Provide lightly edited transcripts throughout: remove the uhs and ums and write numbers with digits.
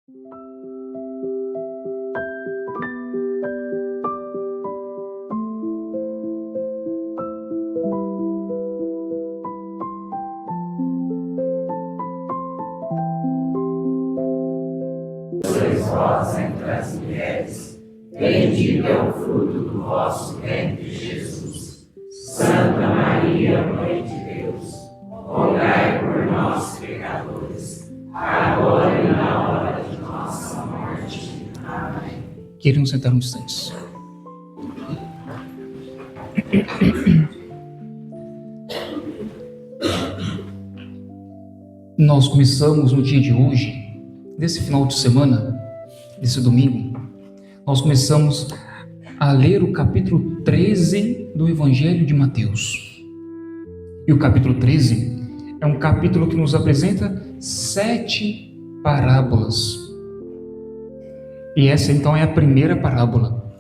Sois vós entre as mulheres, bendito é o fruto do vosso ventre, Jesus. Santa Maria, Mãe de Deus, rogai por nós, pecadores, agora e na hora de nossa morte. Amém. Queiram sentar um instante. Nós começamos no dia de hoje, desse final de semana, desse domingo, nós começamos a ler o capítulo 13 do Evangelho de Mateus. E o capítulo 13 é um capítulo que nos apresenta 7 parábolas. E essa então é a primeira parábola.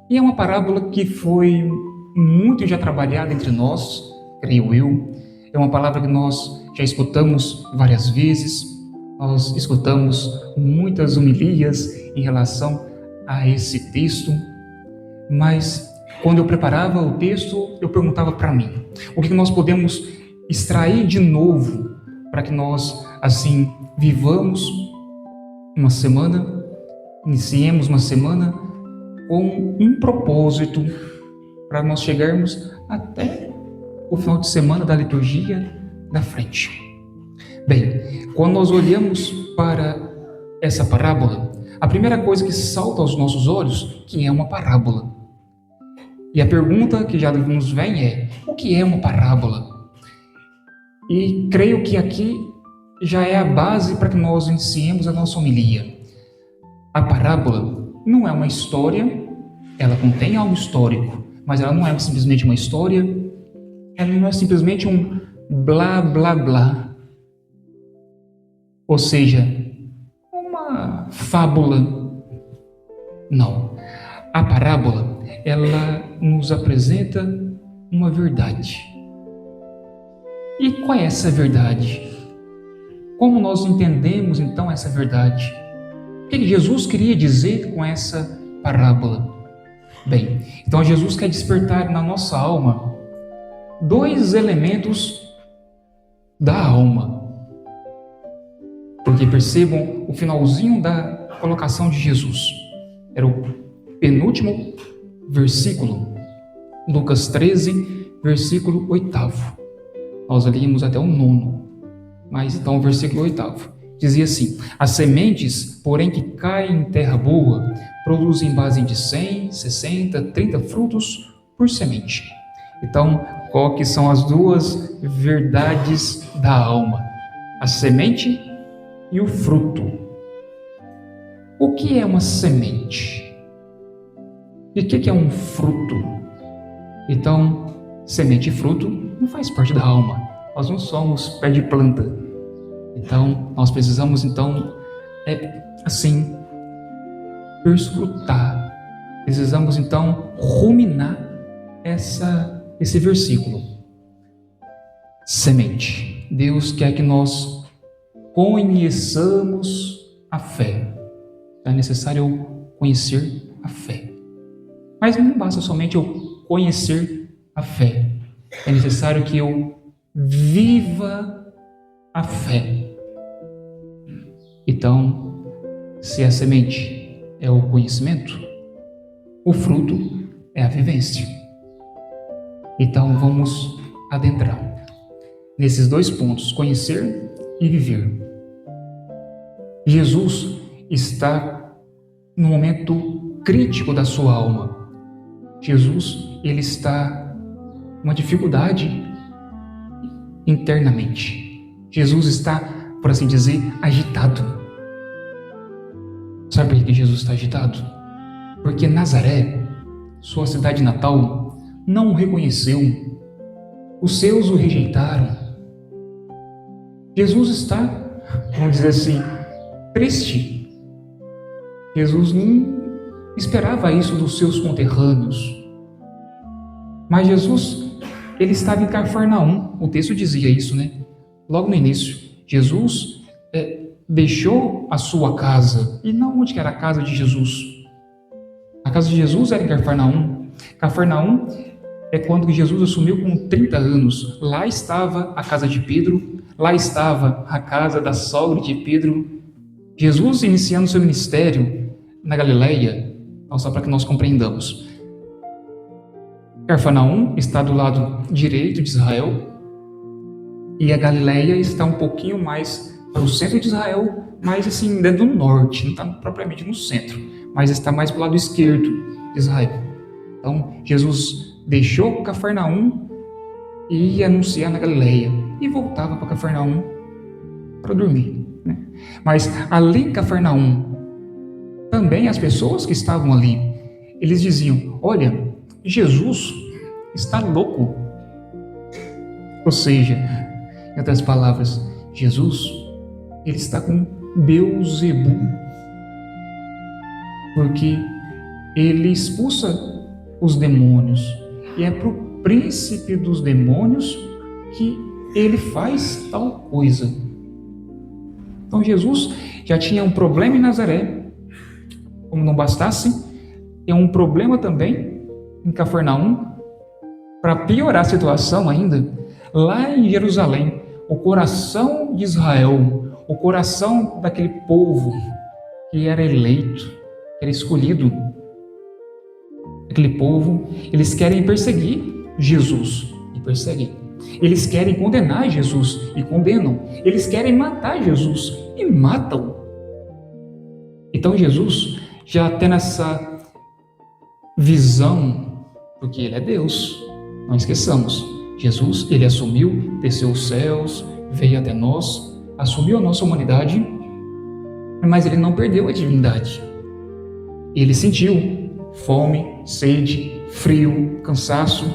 E é uma parábola que foi muito já trabalhada entre nós, creio eu. É uma palavra que nós já escutamos várias vezes. Nós escutamos muitas homilias em relação a esse texto. Mas quando eu preparava o texto, eu perguntava para mim: o que nós podemos extrair de novo para que nós, assim, vivamos uma semana, iniciemos uma semana com um propósito para nós chegarmos até o final de semana da liturgia da frente. Bem, quando nós olhamos para essa parábola, a primeira coisa que salta aos nossos olhos, que é uma parábola. E a pergunta que já nos vem é: o que é uma parábola? E creio que aqui já é a base para que nós iniciemos a nossa homilia. A parábola não é uma história, ela contém algo histórico, mas ela não é simplesmente uma história, ela não é simplesmente um blá blá blá. Ou seja, uma fábula. Não. A parábola, ela nos apresenta uma verdade. E qual é essa verdade? Como nós entendemos então essa verdade? O que Jesus queria dizer com essa parábola? Bem, então Jesus quer despertar na nossa alma 2 elementos da alma. Porque percebam o finalzinho da colocação de Jesus. Era o penúltimo versículo, Lucas 13, versículo 8. Nós líamos até o 9, mas então o versículo 8 dizia assim: as sementes, porém, que caem em terra boa, produzem base de 100, 60, 30 frutos por semente. Então, qual que são as 2 verdades da alma? A semente e o fruto. O que é uma semente? E o que é um fruto? Então, semente e fruto não faz parte da alma. Nós não somos pé de planta. Então, nós precisamos, perscrutar. Precisamos, ruminar esse versículo. Semente. Deus quer que nós conheçamos a fé. É necessário conhecer a fé. Mas não basta somente eu conhecer a fé. É necessário que eu viva a fé. Então, se a semente é o conhecimento, o fruto é a vivência. Então, vamos adentrar nesses 2 pontos: conhecer e viver. Jesus está no momento crítico da sua alma. Jesus, ele está numa dificuldade internamente. Jesus está, por assim dizer, agitado. Sabe por que Jesus está agitado? Porque Nazaré, sua cidade natal, não o reconheceu. Os seus o rejeitaram. Jesus está, vamos dizer assim, triste. Jesus não esperava isso dos seus conterrâneos. Mas Jesus, ele estava em Cafarnaum. O texto dizia isso, né? Logo no início. Jesus deixou a sua casa. E não onde que era a casa de Jesus. A casa de Jesus era em Cafarnaum. Cafarnaum é quando Jesus assumiu com 30 anos. Lá estava a casa de Pedro, lá estava a casa da sogra de Pedro. Jesus iniciando seu ministério na Galileia, só para que nós compreendamos. Cafarnaum está do lado direito de Israel e a Galileia está um pouquinho mais para o centro de Israel, mas assim, dentro do norte, não está propriamente no centro, mas está mais para o lado esquerdo de Israel. Então, Jesus deixou Cafarnaum e ia anunciar na Galileia e voltava para Cafarnaum para dormir, né? Mas além de Cafarnaum, também as pessoas que estavam ali, eles diziam: olha, Jesus está louco. Ou seja, em outras palavras, Jesus, ele está com Beelzebu, porque ele expulsa os demônios e é para o príncipe dos demônios que ele faz tal coisa. Então Jesus já tinha um problema em Nazaré, como não bastasse, tem um problema também em Cafarnaum. Para piorar a situação ainda, lá em Jerusalém, o coração de Israel, o coração daquele povo que era eleito, que era escolhido, aquele povo, eles querem perseguir Jesus e perseguem. Eles querem condenar Jesus e condenam. Eles querem matar Jesus e matam. Então Jesus, já tendo essa visão, porque ele é Deus, não esqueçamos, Jesus, ele assumiu, desceu os céus, veio até nós, assumiu a nossa humanidade, mas ele não perdeu a divindade. Ele sentiu fome, sede, frio, cansaço.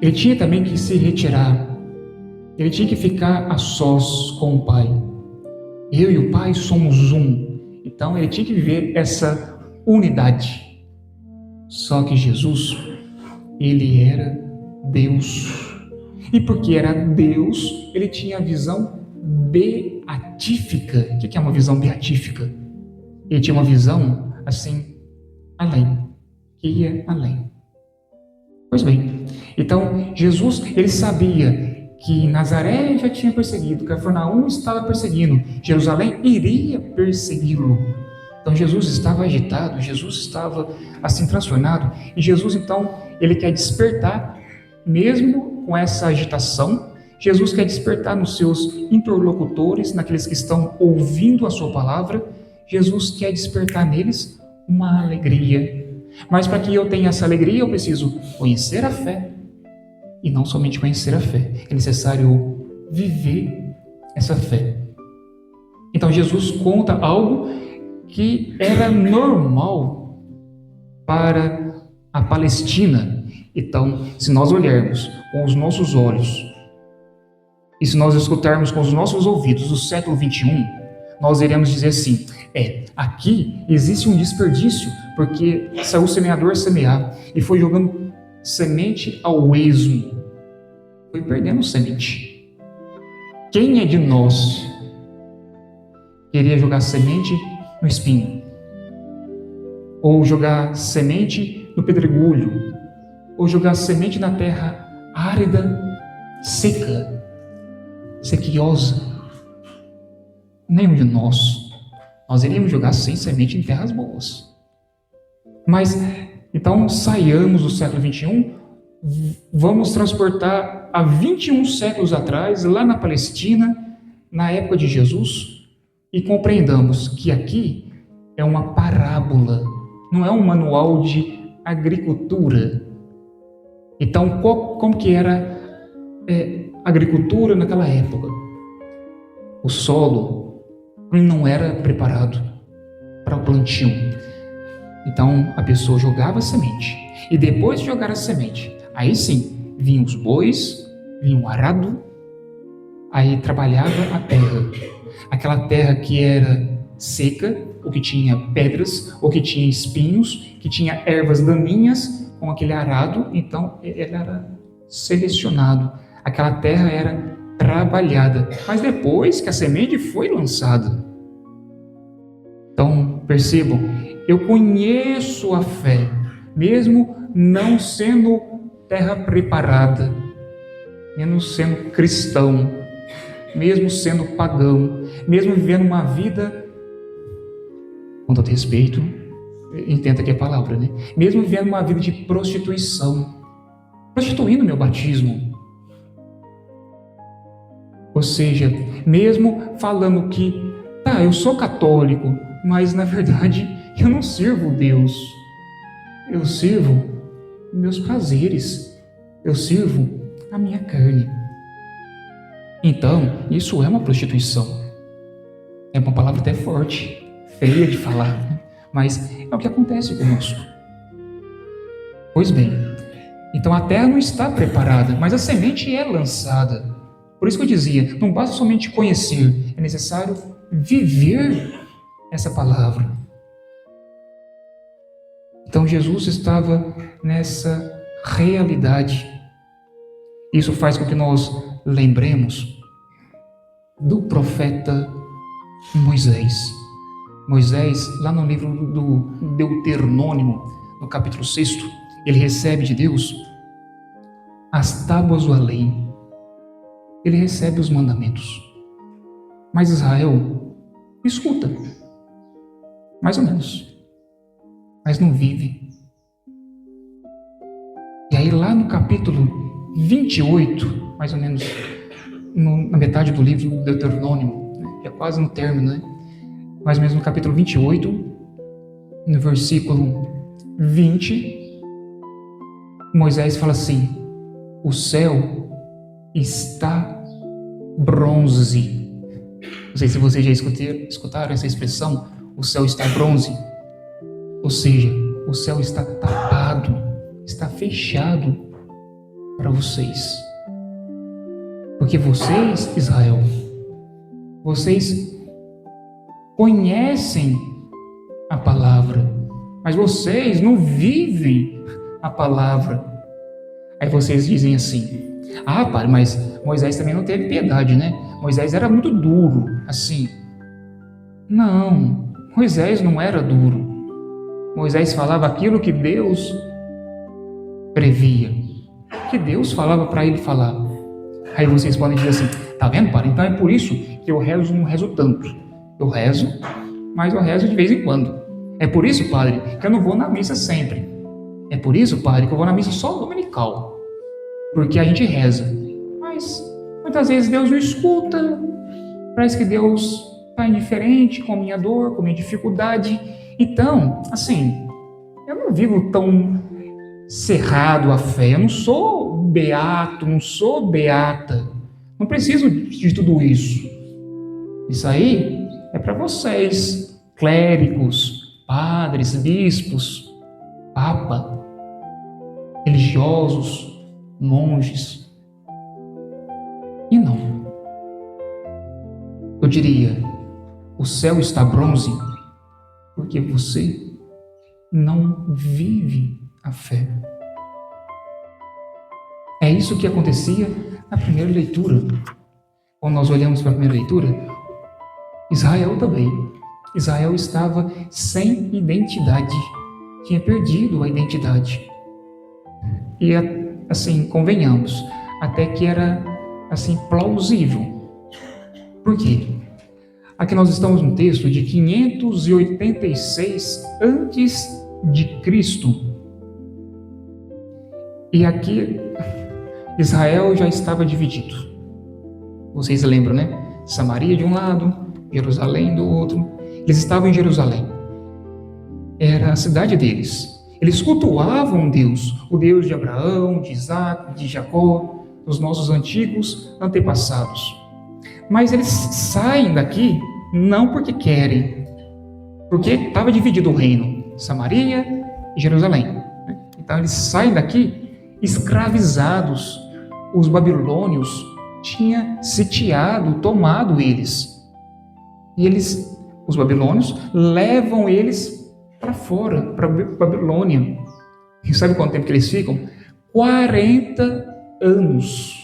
Ele tinha também que se retirar. Ele tinha que ficar a sós com o Pai. Eu e o Pai somos um. Então ele tinha que viver essa unidade. Só que Jesus, ele era Deus. E porque era Deus, ele tinha a visão beatífica. O que é uma visão beatífica? Ele tinha uma visão assim, além, que ia além. Pois bem, então Jesus, ele sabia que Nazaré já tinha perseguido, Cafarnaum estava perseguindo, Jerusalém iria persegui-lo. Então Jesus estava agitado, Jesus estava assim transtornado, e Jesus então, ele quer despertar, mesmo com essa agitação, Jesus quer despertar nos seus interlocutores, naqueles que estão ouvindo a sua palavra, Jesus quer despertar neles uma alegria. Mas para que eu tenha essa alegria, eu preciso conhecer a fé. E não somente conhecer a fé, é necessário viver essa fé. Então Jesus conta algo que era normal para a Palestina. Então, se nós olharmos com os nossos olhos e se nós escutarmos com os nossos ouvidos do século 21, nós iremos dizer assim: aqui existe um desperdício, porque saiu o semeador semear e foi jogando semente ao esmo, foi perdendo semente. Quem é de nós queria jogar semente no espinho? Ou jogar semente no pedregulho? Ou jogar semente na terra árida, seca, sequiosa? Nenhum de nós. Nós iríamos jogar sem semente em terras boas. Mas, então, saiamos do século 21, vamos transportar a 21 séculos atrás, lá na Palestina, na época de Jesus, e compreendamos que aqui é uma parábola, não é um manual de agricultura. Então, como que era a agricultura naquela época? O solo não era preparado para o plantio. Então, a pessoa jogava a semente. E depois de jogar a semente, aí sim, vinham os bois, vinha o arado, aí trabalhava a terra. Aquela terra que era seca, ou que tinha pedras, ou que tinha espinhos, que tinha ervas daninhas, com aquele arado, então ele era selecionado. Aquela terra era trabalhada, mas depois que a semente foi lançada. Então, percebam, eu conheço a fé, mesmo não sendo terra preparada, mesmo sendo cristão, mesmo sendo pagão, mesmo vivendo uma vida, com todo respeito, entenda que é palavra, né? Mesmo vivendo uma vida de prostituição, prostituindo meu batismo. Ou seja, mesmo falando que, eu sou católico, mas na verdade eu não sirvo Deus. Eu sirvo meus prazeres. Eu sirvo a minha carne. Então, isso é uma prostituição. É uma palavra até forte, feia de falar, né? Mas é o que acontece conosco. Pois bem, então a terra não está preparada, mas a semente é lançada. Por isso que eu dizia, não basta somente conhecer, é necessário viver essa palavra. Então Jesus estava nessa realidade. Isso faz com que nós lembremos do profeta Moisés. Moisés, lá no livro do Deuteronômio, no capítulo 6, ele recebe de Deus as tábuas da lei. Ele recebe os mandamentos. Mas Israel escuta, mais ou menos, mas não vive. E aí lá no capítulo 28, mais ou menos na metade do livro do Deuteronômio, já quase no término, né? Mais ou menos no capítulo 28, no versículo 20, Moisés fala assim: o céu está bronze. Não sei se vocês já escutaram essa expressão, o céu está bronze. Ou seja, o céu está tapado, está fechado para vocês. Porque vocês, Israel, vocês conhecem a palavra, mas vocês não vivem a palavra. Aí vocês dizem assim: pai, mas Moisés também não teve piedade, né? Moisés era muito duro, assim. Não, Moisés não era duro. Moisés falava aquilo que Deus previa, que Deus falava para ele falar. Aí vocês podem dizer assim: tá vendo, pai? Então é por isso que eu não rezo tanto. Eu rezo, mas eu rezo de vez em quando. É por isso, padre, que eu não vou na missa sempre. É por isso, padre, que eu vou na missa só dominical. Porque a gente reza. Mas muitas vezes Deus não escuta. Parece que Deus está indiferente com a minha dor, com a minha dificuldade. Então, assim, eu não vivo tão cerrado à fé. Eu não sou beato, não sou beata. Não preciso de tudo isso. Isso aí é para vocês, clérigos, padres, bispos, papa, religiosos, monges. E não. Eu diria, o céu está bronze porque você não vive a fé. É isso que acontecia na primeira leitura. Quando nós olhamos para a primeira leitura, Israel também. Israel estava sem identidade, tinha perdido a identidade. E assim, convenhamos, até que era assim plausível. Por quê? Aqui nós estamos num texto de 586 antes de Cristo. E aqui Israel já estava dividido. Vocês lembram, né? Samaria de um lado, Jerusalém do outro. Eles estavam em Jerusalém. Era a cidade deles. Eles cultuavam Deus, o Deus de Abraão, de Isaac, de Jacó, dos nossos antigos antepassados. Mas eles saem daqui não porque querem, porque estava dividido o reino, Samaria e Jerusalém. Então eles saem daqui escravizados. Os babilônios tinham sitiado, tomado eles. E os babilônios, levam eles para fora, para a Babilônia. E sabe quanto tempo que eles ficam? 40 anos.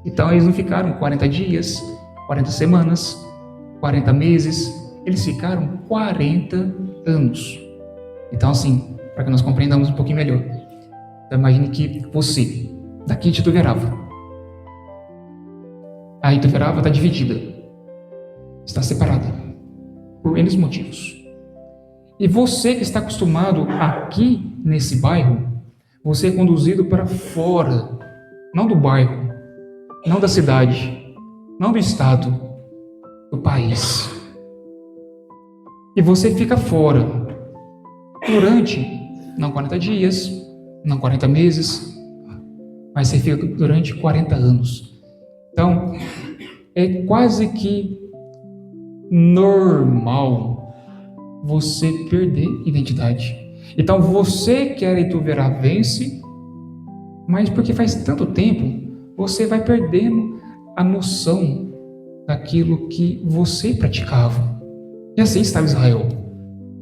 Então eles não ficaram 40 dias, 40 semanas, 40 meses, eles ficaram 40 anos. Então, assim, para que nós compreendamos um pouquinho melhor, então, imagine que você, daqui de Ituverava, a Ituverava está dividida, está separada, por N motivos. E você que está acostumado aqui nesse bairro, você é conduzido para fora, não do bairro, não da cidade, não do estado, do país. E você fica fora durante, não 40 dias, não 40 meses, mas você fica durante 40 anos. Então, é quase que normal você perder identidade. Então, você que era ituveravense, mas porque faz tanto tempo, você vai perdendo a noção daquilo que você praticava. E assim estava Israel.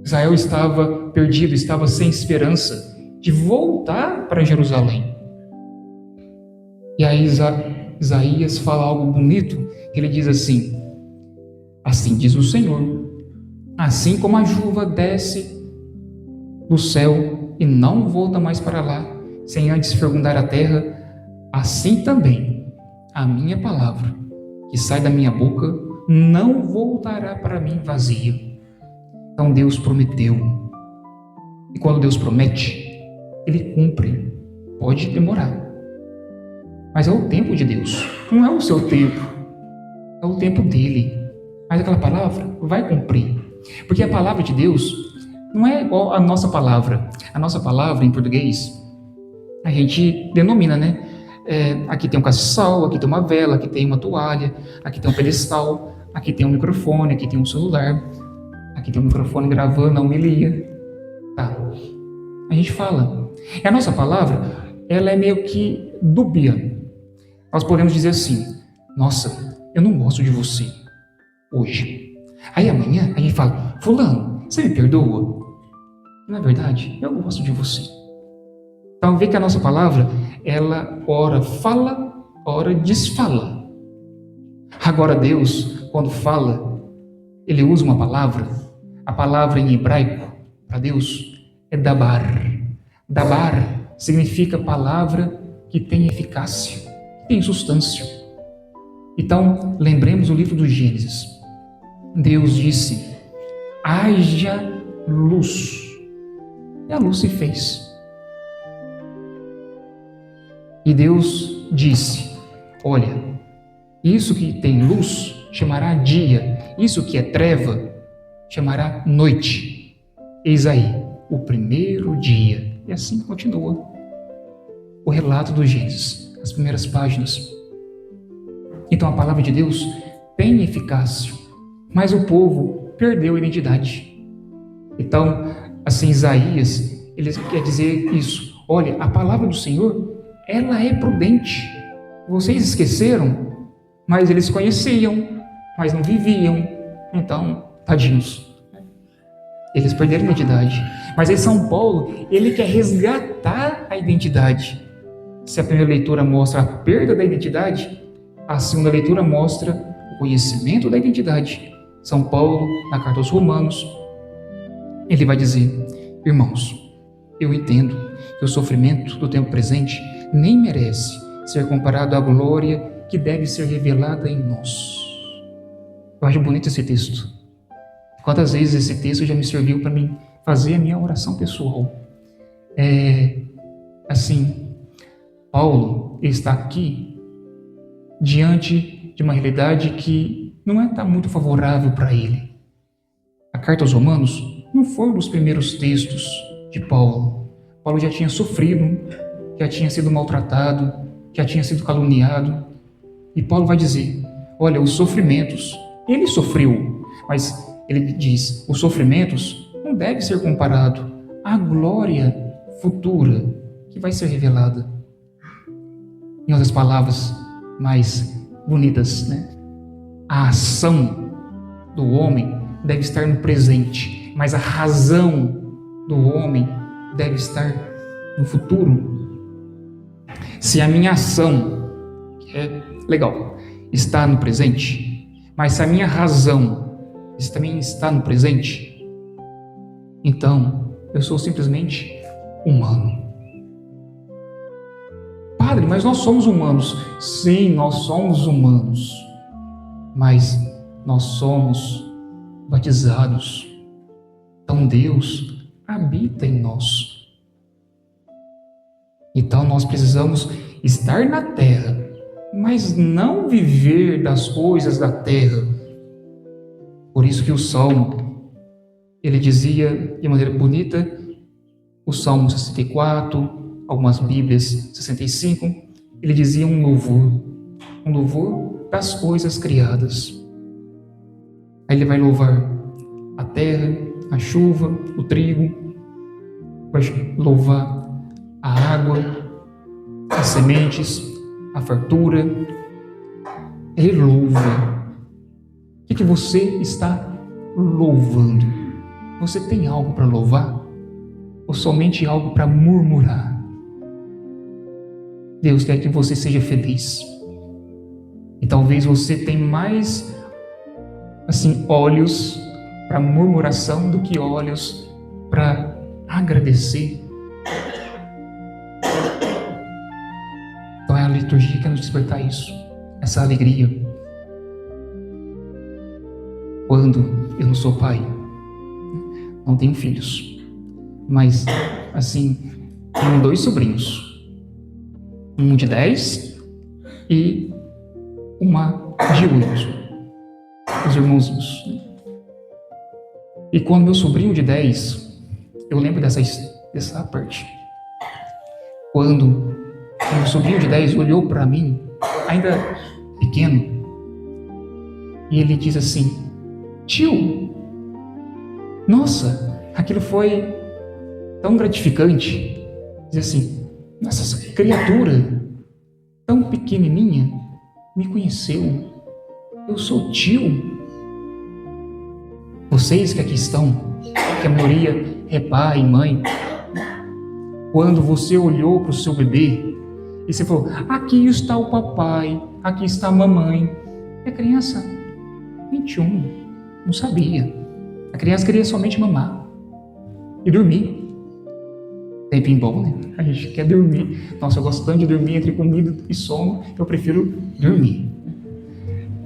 Israel estava perdido, estava sem esperança de voltar para Jerusalém. E aí Isaías fala algo bonito, que ele diz assim: assim diz o Senhor, assim como a chuva desce do céu e não volta mais para lá, sem antes fecundar a terra, assim também a minha palavra, que sai da minha boca, não voltará para mim vazia. Então Deus prometeu. E quando Deus promete, Ele cumpre. Pode demorar, mas é o tempo de Deus, não é o seu tempo, é o tempo dele. Mas aquela palavra vai cumprir, porque a palavra de Deus não é igual à nossa palavra. A nossa palavra em português, a gente denomina, né? Aqui tem um castiçal, aqui tem uma vela, aqui tem uma toalha, aqui tem um pedestal, aqui tem um microfone, aqui tem um celular, aqui tem um microfone gravando a homilia. Tá. A gente fala. E a nossa palavra, ela é meio que dúbia. Nós podemos dizer assim: nossa, eu não gosto de você hoje. Aí amanhã a gente fala: fulano, você me perdoa? Na verdade, eu gosto de você. Então vê que a nossa palavra, ela ora fala, ora desfala. Agora Deus, quando fala, Ele usa uma palavra. A palavra em hebraico para Deus é dabar. Dabar significa palavra que tem eficácia, que tem substância. Então, lembremos o livro do Gênesis. Deus disse: haja luz. E a luz se fez. E Deus disse: olha, isso que tem luz chamará dia, isso que é treva chamará noite. Eis aí o primeiro dia. E assim continua o relato do Gênesis, as primeiras páginas. Então a palavra de Deus tem eficácia, mas o povo perdeu a identidade. Então, assim, Isaías, ele quer dizer isso: olha, a palavra do Senhor, ela é prudente. Vocês esqueceram, mas eles conheciam, mas não viviam. Então, tadinhos, eles perderam a identidade. Mas aí São Paulo, ele quer resgatar a identidade. Se a primeira leitura mostra a perda da identidade, a segunda leitura mostra o conhecimento da identidade. São Paulo, na carta aos Romanos, ele vai dizer: irmãos, eu entendo que o sofrimento do tempo presente nem merece ser comparado à glória que deve ser revelada em nós. Eu acho bonito esse texto. Quantas vezes esse texto já me serviu para mim fazer a minha oração pessoal. Assim, Paulo está aqui diante de uma realidade que não está muito favorável para ele. A carta aos Romanos não foi um dos primeiros textos de Paulo. Paulo já tinha sofrido, já tinha sido maltratado, já tinha sido caluniado. E Paulo vai dizer: olha, os sofrimentos, ele sofreu, mas ele diz, os sofrimentos não devem ser comparados à glória futura que vai ser revelada. Em outras palavras mais bonitas, né? A ação do homem deve estar no presente, mas a razão do homem deve estar no futuro. Se a minha ação, que é legal, está no presente, mas se a minha razão também está no presente, então eu sou simplesmente humano. Padre, mas nós somos humanos. Sim, nós somos humanos, mas nós somos batizados. Então Deus habita em nós. Então nós precisamos estar na terra, mas não viver das coisas da terra. Por isso que o Salmo, ele dizia de maneira bonita, o Salmo 64, algumas Bíblias 65, ele dizia um louvor das coisas criadas. Aí ele vai louvar a terra, a chuva, o trigo, vai louvar a água, as sementes, a fartura. Ele louva. O que você está louvando? Você tem algo para louvar? Ou somente algo para murmurar? Deus quer que você seja feliz. E talvez você tenha mais olhos para murmuração do que olhos para agradecer. Então é a liturgia que quer nos despertar isso, essa alegria. Quando eu não sou pai, não tenho filhos, mas tenho 2 sobrinhos, um de 10 e uma de 8, os irmãozinhos. E quando meu sobrinho de 10, eu lembro dessa parte, quando meu sobrinho de 10 olhou para mim, ainda pequeno, e ele diz assim: tio, nossa, aquilo foi tão gratificante. Diz assim: nossa, essa criatura tão pequenininha me conheceu. Eu sou tio. Vocês que aqui estão, que a maioria é pai e mãe, quando você olhou para o seu bebê e você falou: aqui está o papai, aqui está a mamãe, e a criança, 21, não sabia. A criança queria somente mamar e dormir. Tempinho bom, né? A gente quer dormir. Nossa, eu gosto tanto de dormir, entre comida e sono, eu prefiro dormir.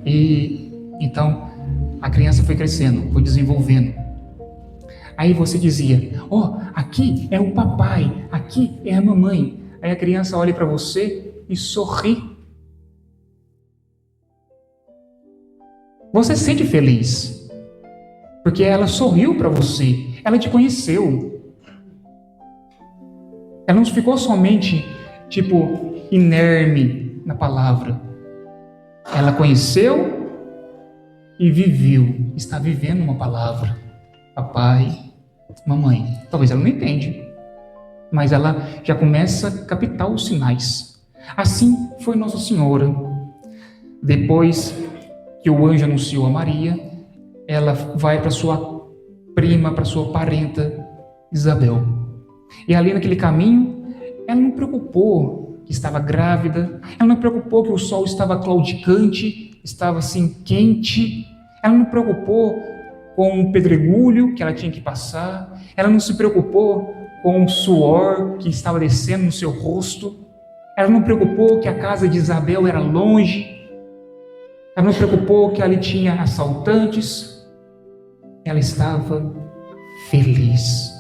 E então a criança foi crescendo, foi desenvolvendo. Aí você dizia: aqui é o papai, aqui é a mamãe. Aí a criança olha para você e sorri. Você se sente feliz, porque ela sorriu para você, ela te conheceu. Ela não ficou somente, inerme na palavra. Ela conheceu e viveu, está vivendo uma palavra. Papai, mamãe. Talvez ela não entende, mas ela já começa a captar os sinais. Assim foi Nossa Senhora. Depois que o anjo anunciou a Maria, ela vai para sua prima, para sua parenta Isabel. E ali naquele caminho, ela não preocupou que estava grávida, ela não preocupou que o sol estava claudicante, estava quente, ela não preocupou com o pedregulho que ela tinha que passar, ela não se preocupou com o suor que estava descendo no seu rosto, ela não preocupou que a casa de Isabel era longe, ela não preocupou que ali tinha assaltantes, ela estava feliz,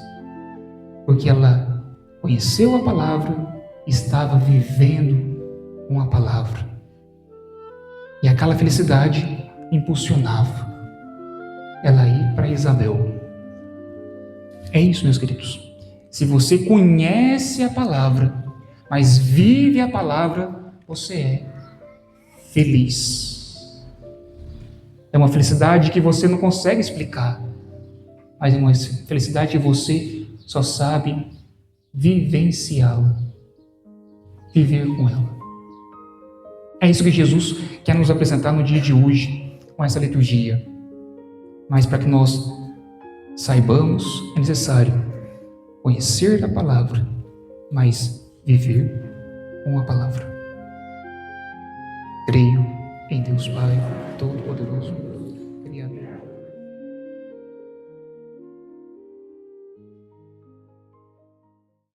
porque ela conheceu a palavra, estava vivendo com a palavra. E aquela felicidade impulsionava ela ir para Isabel. É isso, meus queridos. Se você conhece a palavra, mas vive a palavra, você é feliz. É uma felicidade que você não consegue explicar, mas é uma felicidade que você só sabe vivenciá-la, viver com ela. É isso que Jesus quer nos apresentar no dia de hoje, com essa liturgia. Mas para que nós saibamos, é necessário conhecer a palavra, mas viver com a palavra. Creio Deus Pai Todo-Poderoso,